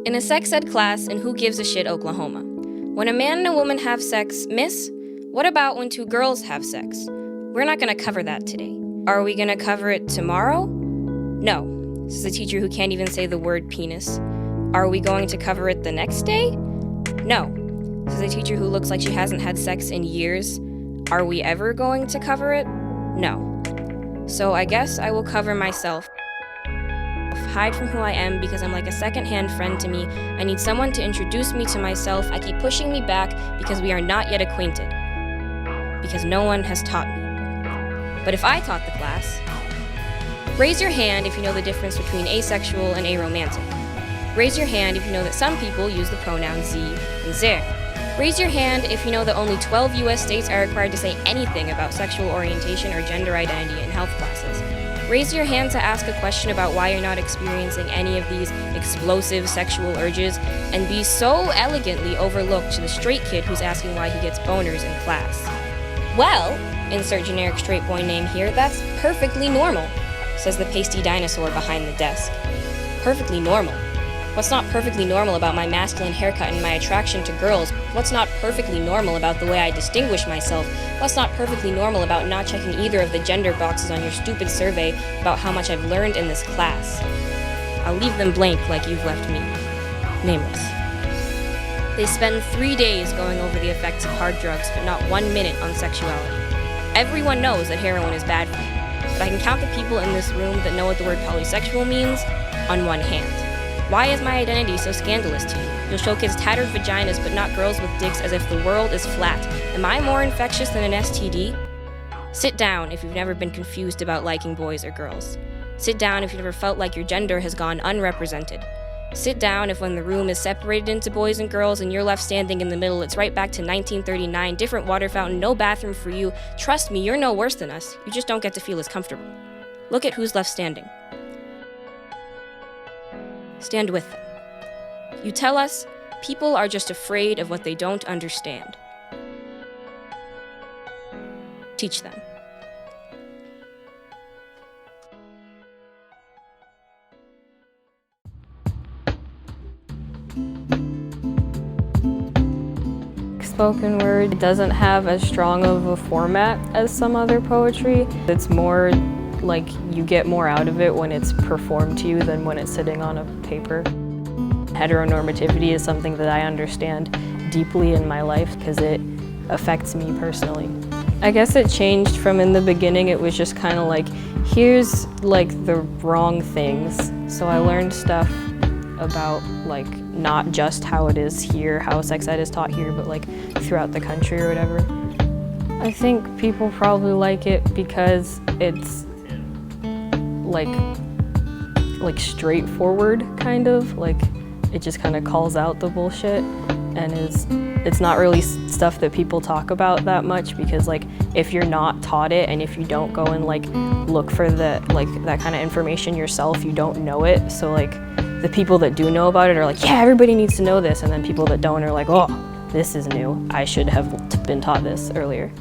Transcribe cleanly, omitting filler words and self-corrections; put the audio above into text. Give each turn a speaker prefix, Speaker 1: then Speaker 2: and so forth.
Speaker 1: In a sex ed class in Who Gives a Shit, Oklahoma, when a man and a woman have sex, miss, what about when two girls have sex? We're not going to cover that today. Are we going to cover it tomorrow? No. This is a teacher who can't even say the word penis. Are we going to cover it the next day? No. This is a teacher who looks like she hasn't had sex in years. Are we ever going to cover it? No. So I guess I will cover myself. Hide from who I am because I'm like a second-hand friend to me. I need someone to introduce me to myself. I keep pushing me back because we are not yet acquainted. Because no one has taught me. But if I taught the class, raise your hand if you know the difference between asexual and aromantic. Raise your hand if you know that some people use the pronouns sie and sehr. Raise your hand if you know that only 12 US states are required to say anything about sexual orientation or gender identity in health classes. Raise your hand to ask a question about why you're not experiencing any of these explosive sexual urges and be so elegantly overlooked to the straight kid who's asking why he gets boners in class. Well, insert generic straight boy name here, that's perfectly normal, says the pasty dinosaur behind the desk. Perfectly normal. What's not perfectly normal about my masculine haircut and my attraction to girls? What's not perfectly normal about the way I distinguish myself? What's not perfectly normal about not checking either of the gender boxes on your stupid survey about how much I've learned in this class? I'll leave them blank like you've left me. Nameless. They spend 3 days going over the effects of hard drugs, but not 1 minute on sexuality. Everyone knows that heroin is bad for you, but I can count the people in this room that know what the word polysexual means on one hand. Why is my identity so scandalous to you? You'll show kids tattered vaginas but not girls with dicks as if the world is flat. Am I more infectious than an STD? Sit down if you've never been confused about liking boys or girls. Sit down if you've never felt like your gender has gone unrepresented. Sit down if when the room is separated into boys and girls and you're left standing in the middle, it's right back to 1939, different water fountain, no bathroom for you. Trust me, you're no worse than us. You just don't get to feel as comfortable. Look at who's left standing. Stand with them. You tell us, people are just afraid of what they don't understand. Teach them.
Speaker 2: Spoken word doesn't have as strong of a format as some other poetry. It's more like you get more out of it when it's performed to you than when it's sitting on a paper. Heteronormativity is something that I understand deeply in my life because it affects me personally. I guess it changed from in the beginning, it was just kind of like, here's like the wrong things. So I learned stuff about like not just how it is here, how sex ed is taught here, but like throughout the country or whatever. I think people probably like it because it's like straightforward, kind of. Like, it just kind of calls out the bullshit and it's not really stuff that people talk about that much because like if you're not taught it and if you don't go and like look for that kind of information yourself, you don't know it. So like the people that do know about it are like, yeah, everybody needs to know this, and then people that don't are like, oh, this is new. I should have been taught this earlier.